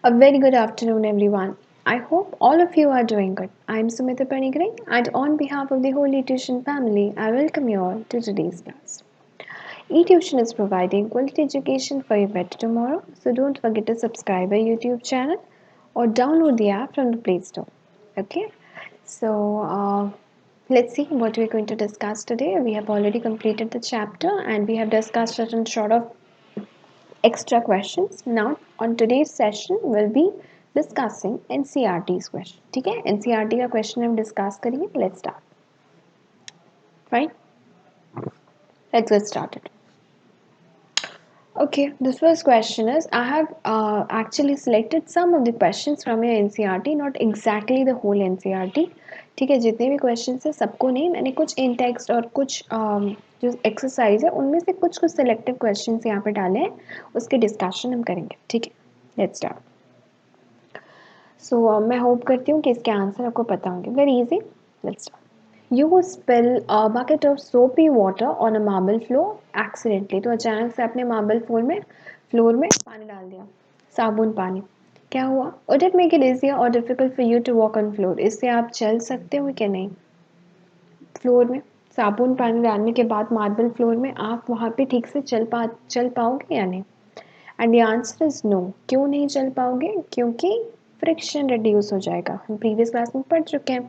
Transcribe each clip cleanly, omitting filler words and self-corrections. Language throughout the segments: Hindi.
A very good afternoon, everyone. I hope all of you are doing good. I'm Sumita Panigre, and on behalf of the Holy Tuition family, I welcome you all to today's class. eTuition is providing quality education for a better tomorrow, so don't forget to subscribe our YouTube channel or download the app from the Play Store. Okay, so let's see what we're going to discuss today. We have already completed the chapter and we have discussed certain sort of extra questions. Now, on today's session, we'll be discussing NCRT's question. ठीक है, NCRT का question हम discuss करेंगे. Let's start. Right? Let's get started. Okay, the first question is I have actually selected some of the questions from your NCRT, not exactly the whole NCRT. ठीक है, जितने भी questions हैं सबको नहीं, मैंने कुछ in text और कुछ जो exercise है उनमें से कुछ selective questions यहाँ पे डाले हैं, उसके discussion हम करेंगे. ठीक है, let's start. So मैं hope करती हूँ कि इसके आंसर आपको पता होंगे. Very easy. Let's start. You spill a bucket of soapy water on a marble floor accidentally. तो अचानक से आपने मार्बल फ्लोर में पानी डाल दिया, साबुन पानी. क्या हुआ? Would it make it easier or difficult for you to walk on floor? इससे आप चल सकते हो क्या नहीं? फ्लोर में साबुन पानी डालने के बाद मार्बल फ्लोर में आप वहाँ पे ठीक से चल पाओगे या नहीं? And the answer is no. क्यों नहीं चल पाओगे? क्योंकि फ्रिक्शन रिड्यूस हो जाएगा. हम प्रीवियस क्लास में पढ़ चुके हैं.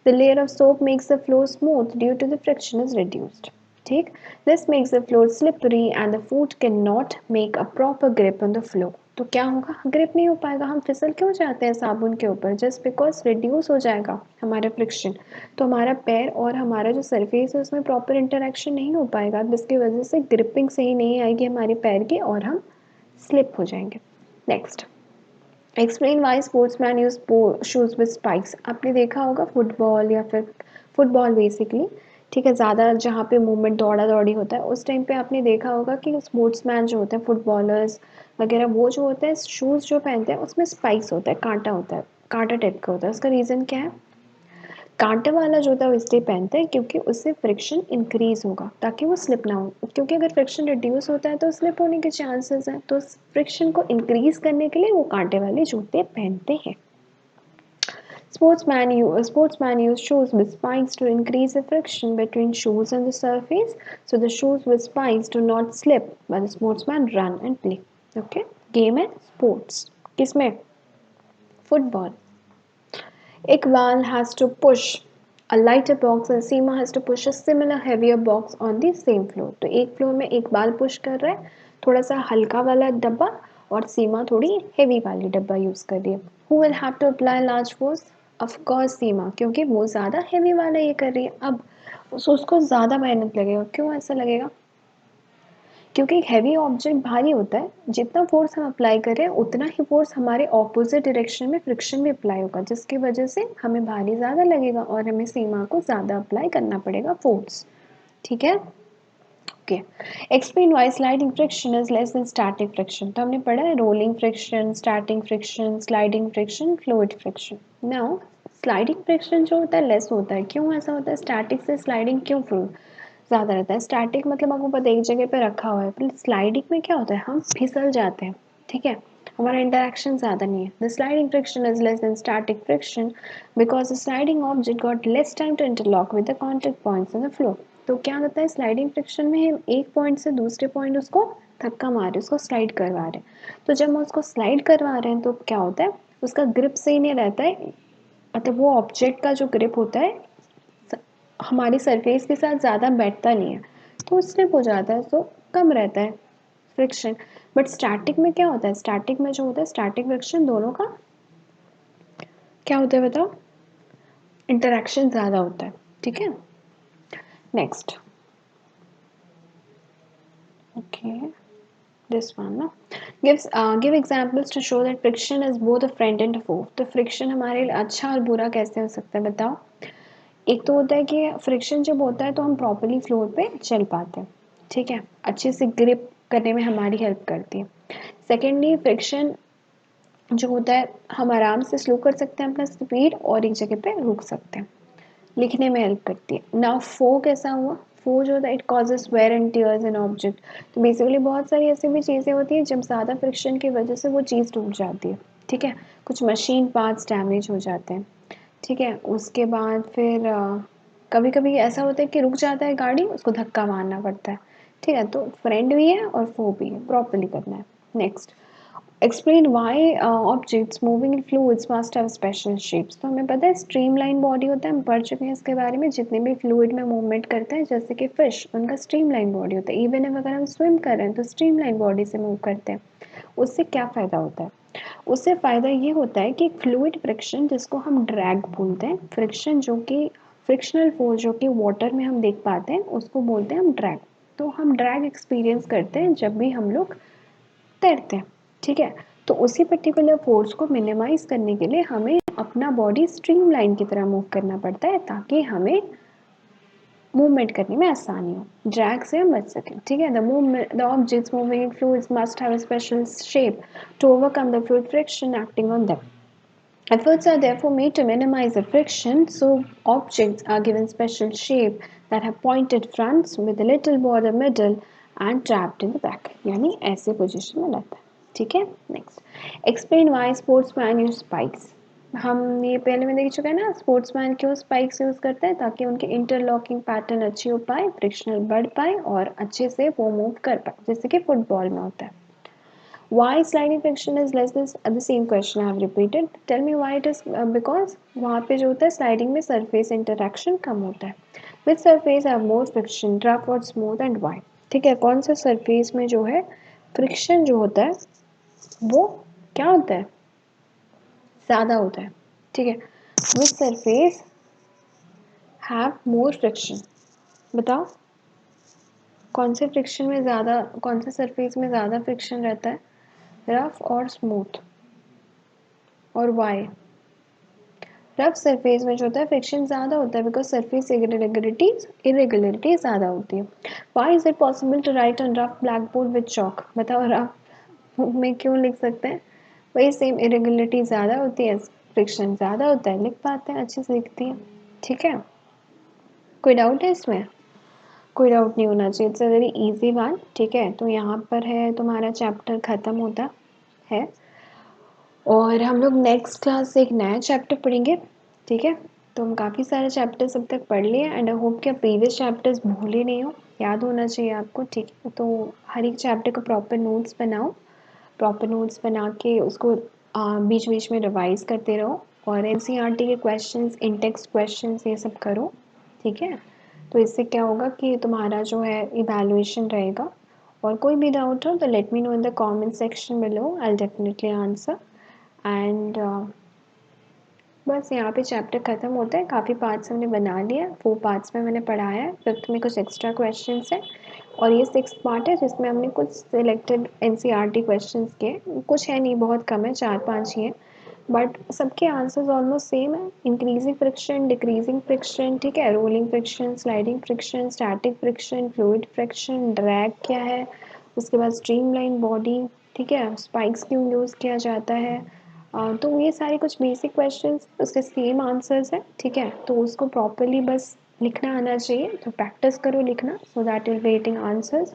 The layer of soap makes the floor smooth due to the friction is reduced. ठीक. This makes the floor slippery and the foot can not make a proper grip on the floor. तो क्या होगा? ग्रिप नहीं हो पाएगा. हम फिसल क्यों जाते हैं साबुन के ऊपर? जस्ट बिकॉज रिड्यूस हो जाएगा हमारा फ्रिक्शन. तो हमारा पैर और हमारा जो सरफेस है उसमें प्रॉपर इंटरेक्शन नहीं हो पाएगा, जिसकी वजह से ग्रिपिंग सही नहीं आएगी हमारे पैर की और हम स्लिप हो जाएंगे. Next, explain why sportsman use shoes with spikes. आपने देखा होगा फुटबॉल या फिर फुटबॉल बेसिकली, ठीक है, ज़्यादा जहाँ पे मूवमेंट दौड़ा दौड़ी होता है उस टाइम पे आपने देखा होगा कि स्पोर्ट्समैन जो होते हैं फुटबॉलर्स वगैरह वो जो होते हैं शूज़ जो पहनते हैं उसमें स्पाइक्स होता है, कांटा होता है, कांटा टाइप का होता है. उसका रीज़न क्या है? कांटे वाला जूता वो इसलिए पहनते हैं क्योंकि उससे फ्रिक्शन इंक्रीज होगा ताकि वो स्लिप ना हो, क्योंकि अगर फ्रिक्शन रिड्यूस होता है तो स्लिप होने के चांसेस हैं. तो फ्रिक्शन को इंक्रीज करने के लिए वो कांटे वाले जूते पहनते हैं. Sportsman use shoes with spikes to increase the friction between shoes and the surface, so the shoes with spikes do not slip when the sportsman run and play. Okay, game है sports. किसमें? Football. Iqbal has to push a lighter box and Seema has to push a similar heavier box on the same floor. तो एक फ्लोर में इकबाल पुश कर रहा है थोड़ा सा हल्का वाला डब्बा और सीमा थोड़ी हेवी वाली डब्बा यूज कर रही है. Who will have to apply large force? Of course सीमा, क्योंकि वो ज़्यादा हेवी वाला ये कर रही है. अब उसको ज़्यादा मेहनत लगेगा. क्यों ऐसा लगेगा? क्योंकि एक हैवी ऑब्जेक्ट भारी होता है, जितना फोर्स हम अप्लाई करें उतना ही फोर्स हमारे ऑपोजिट डायरेक्शन में फ्रिक्शन भी अप्लाई होगा, जिसकी वजह से हमें भारी ज़्यादा लगेगा और हमें सीमा को ज़्यादा अप्लाई करना पड़ेगा फोर्स. ठीक है, okay. Explain why sliding friction is less than static friction. तो हमने पढ़ा है rolling friction, static friction, sliding friction, fluid friction. Now sliding friction जो होता है लेस होता है. क्यों ऐसा होता है? स्टैटिक से स्लाइडिंग क्यों ज़्यादा रहता है? स्टैटिक मतलब आपको पता है एक जगह पे रखा हुआ है, पर स्लाइडिंग में क्या होता है? हम फिसल जाते हैं. ठीक है, हमारा इंटरेक्शन ज़्यादा नहीं है. The sliding friction is less than static friction because the sliding object got less time to interlock with the contact points on the floor. तो क्या होता है स्लाइडिंग फ्रिक्शन में? हम एक पॉइंट से दूसरे पॉइंट उसको धक्का मार रहे, उसको स्लाइड करवा रहे हैं. तो जब हम उसको स्लाइड करवा रहे हैं तो क्या होता है? उसका ग्रिप सही नहीं रहता है, मतलब वो ऑब्जेक्ट का जो ग्रिप होता है हमारी सरफेस के साथ ज़्यादा बैठता नहीं है, तो स्लिप हो जाता है, तो कम रहता है फ्रिक्शन. बट स्टैटिक में क्या होता है? स्टैटिक में जो होता है स्टैटिक फ्रिक्शन दोनों का क्या होता है बताओ? इंटरेक्शन ज़्यादा होता है. ठीक है, नेक्स्ट. ओके, दिस वन ना give examples to show that friction is both a friend and foe. तो फ्रिक्शन हमारे लिए अच्छा और बुरा कैसे हो सकता है बताओ? एक तो होता है कि फ्रिक्शन जब होता है तो हम प्रॉपर्ली फ्लोर पे चल पाते हैं. ठीक है, अच्छे से ग्रिप करने में हमारी हेल्प करती है. सेकेंडली फ्रिक्शन जो होता है हम आराम से स्लो कर सकते हैं अपना स्पीड और एक जगह पे रुक सकते हैं. लिखने में हेल्प करती है. नाउ फो कैसा हुआ? फो जो होता है it causes wear and tears in object. तो बेसिकली बहुत सारी ऐसी भी चीज़ें होती हैं जब ज़्यादा फ्रिक्शन की वजह से वो चीज़ टूट जाती है. ठीक है, कुछ मशीन पार्ट्स डैमेज हो जाते हैं, ठीक है। उसके बाद फिर कभी कभी ऐसा होता है कि रुक जाता है गाड़ी, उसको धक्का मारना पड़ता है, ठीक है। तो फ्रेंड भी है और फो भी है, प्रॉपरली करना है। Next, explain why objects moving in fluids must have special shapes. तो हमें पता है स्ट्रीमलाइन बॉडी होता है, हम पढ़ चुके हैं इसके बारे में। जितने भी फ्लूइड में मूवमेंट करते हैं जैसे कि फिश, उनका स्ट्रीमलाइन बॉडी होता है। इवन अगर हम स्विम कर रहे हैं तो स्ट्रीमलाइन बॉडी से मूव करते हैं। उससे क्या फ़ायदा होता है? उससे फ़ायदा ये होता है कि फ्लूइड फ्रिक्शन, जिसको हम ड्रैग बोलते हैं, फ्रिक्शन जो कि फ्रिक्शनल फोर्स जो कि वाटर में हम देख पाते हैं, उसको बोलते हैं हम ड्रैग। तो हम ड्रैग एक्सपीरियंस करते हैं जब भी हम लोग तैरते हैं, ठीक है। तो उसी पर्टिकुलर फोर्स को मिनिमाइज करने के लिए हमें अपना बॉडी स्ट्रीमलाइन की तरह मूव करना पड़ता है, ताकि हमें मूवमेंट करने में आसानी हो, ड्रैग से हम बच सकें, ठीक है। The objects moving in fluids must have a special shape to overcome the fluid friction acting on them. Efforts are therefore made to minimize the friction, so objects are given special shape that have pointed fronts with a little border middle and trapped in the back. यानी ऐसे पोजीशन में रहता है, ठीक है। Next, explain why sportsman use spikes. हम ये पहले में देख चुके हैं ना, स्पोर्ट्समैन क्यों स्पाइक्स यूज करते हैं, ताकि उनके इंटरलॉकिंग पैटर्न अच्छी हो पाए, फ्रिक्शनल बढ़ पाए और अच्छे से वो मूव कर पाए, जैसे कि फुटबॉल में होता है। Why sliding friction is less than the same question I have repeated. Tell me why it is because वहाँ पे जो होता है स्लाइडिंग में सरफेस इंटरेक्शन कम होता है. Which surface have more friction, rough or smooth and why? ठीक है, कौन सा सरफेस में जो है फ्रिक्शन जो होता है वो क्या होता है, ज़्यादा होता है, ठीक है। Which surface have more friction? बताओ कौन से फ्रिक्शन में ज़्यादा, कौन से सरफेस में ज़्यादा फ्रिक्शन रहता है, रफ और स्मूथ, और वाई? रफ सरफेस में जो होता है फ्रिक्शन ज़्यादा होता है, बिकॉज सरफेस इरेगुलरिटी ज़्यादा होती है। Why is it possible to write on rough black board with chalk? बताओ रफ में क्यों लिख सकते हैं? वही सेम, इरेगुलरिटी ज़्यादा होती है, फ्रिक्शन ज़्यादा होता है, लिख पाते हैं, अच्छे से लिखती है, ठीक है। कोई डाउट है इसमें? कोई डाउट नहीं होना चाहिए, it's a very easy one, ठीक है। तो यहाँ पर है तुम्हारा चैप्टर ख़त्म होता है, और हम लोग नेक्स्ट क्लास से एक नया चैप्टर पढ़ेंगे, ठीक है। तो हम काफ़ी सारे चैप्टर्स अब तक पढ़ लिए, एंड आई होप कि आप प्रीवियस चैप्टर्स भूले नहीं हो, याद होना चाहिए आपको, ठीक है। तो हर एक चैप्टर का प्रॉपर नोट्स बनाओ, प्रॉपर नोट्स बना के उसको बीच बीच में रिवाइज करते रहो, और एनसीईआरटी के क्वेश्चंस, इन टेक्स्ट क्वेश्चंस ये सब करो, ठीक है। तो इससे क्या होगा कि तुम्हारा जो है इवैल्यूएशन रहेगा। और कोई भी डाउट हो तो let me know in the comment section below, I will definitely answer. And बस यहाँ पे चैप्टर ख़त्म होता है, काफ़ी पार्ट्स हमने बना लिया, 4 पार्ट्स में मैंने पढ़ाया है, फिफ्थ में कुछ एक्स्ट्रा क्वेश्चंस है, और ये 6th पार्ट है जिसमें हमने कुछ सिलेक्टेड एनसीईआरटी क्वेश्चंस किए, कुछ है नहीं, बहुत कम है, 4-5 ही है, बट सबके आंसर्स ऑलमोस्ट सेम है। इंक्रीजिंग फ्रिक्शन, डिक्रीजिंग फ्रिक्शन, ठीक है, rolling friction, sliding friction, static friction, fluid friction, drag क्या है, उसके बाद स्ट्रीमलाइन बॉडी, ठीक है, स्पाइक्स क्यों यूज़ किया जाता है। तो ये सारे कुछ बेसिक क्वेश्चंस, उसके सेम आंसर्स हैं, ठीक है। तो उसको प्रॉपरली बस लिखना आना चाहिए, तो प्रैक्टिस करो लिखना, so that will be getting answers.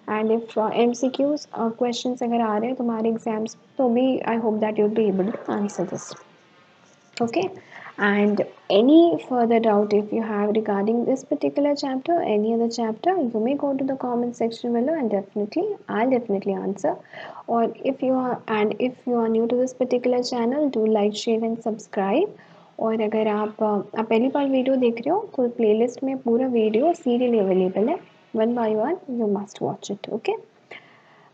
And if MCQs questions अगर आ रहे हैं तुम्हारे एग्जाम्स तो भी I hope that you will be able to answer this, okay. And any further doubt if you have regarding this particular chapter or any other chapter, you may go to the comment section below, and I'll definitely answer. Or if you are new to this particular channel, do like, share and subscribe. और अगर आप पहली बार वीडियो देख रहे हो तो प्लेलिस्ट में पूरा वीडियो सीरियली अवेलेबल है, one by one you must watch it, okay.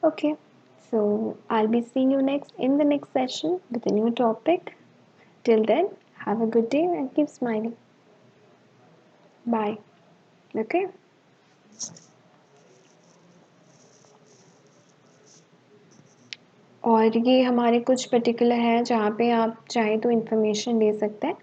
Okay, so I'll be seeing you next in the next session with a new topic. Till then, have a good day and keep smiling. Bye. Okay? और ये हमारे कुछ पर्टिकुलर है जहाँ पे आप चाहें तो इन्फॉर्मेशन ले सकते हैं।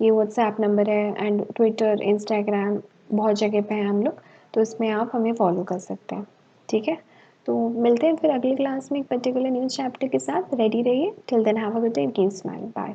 ये व्हाट्सएप नंबर है, एंड ट्विटर, इंस्टाग्राम, बहुत जगह पे हैं हम लोग, तो इसमें आप हमें फॉलो कर सकते हैं, ठीक है। तो मिलते हैं फिर अगली क्लास में एक पर्टिकुलर न्यू चैप्टर के साथ, रेडी रहिए। Till then have a good day, keep smiling, bye.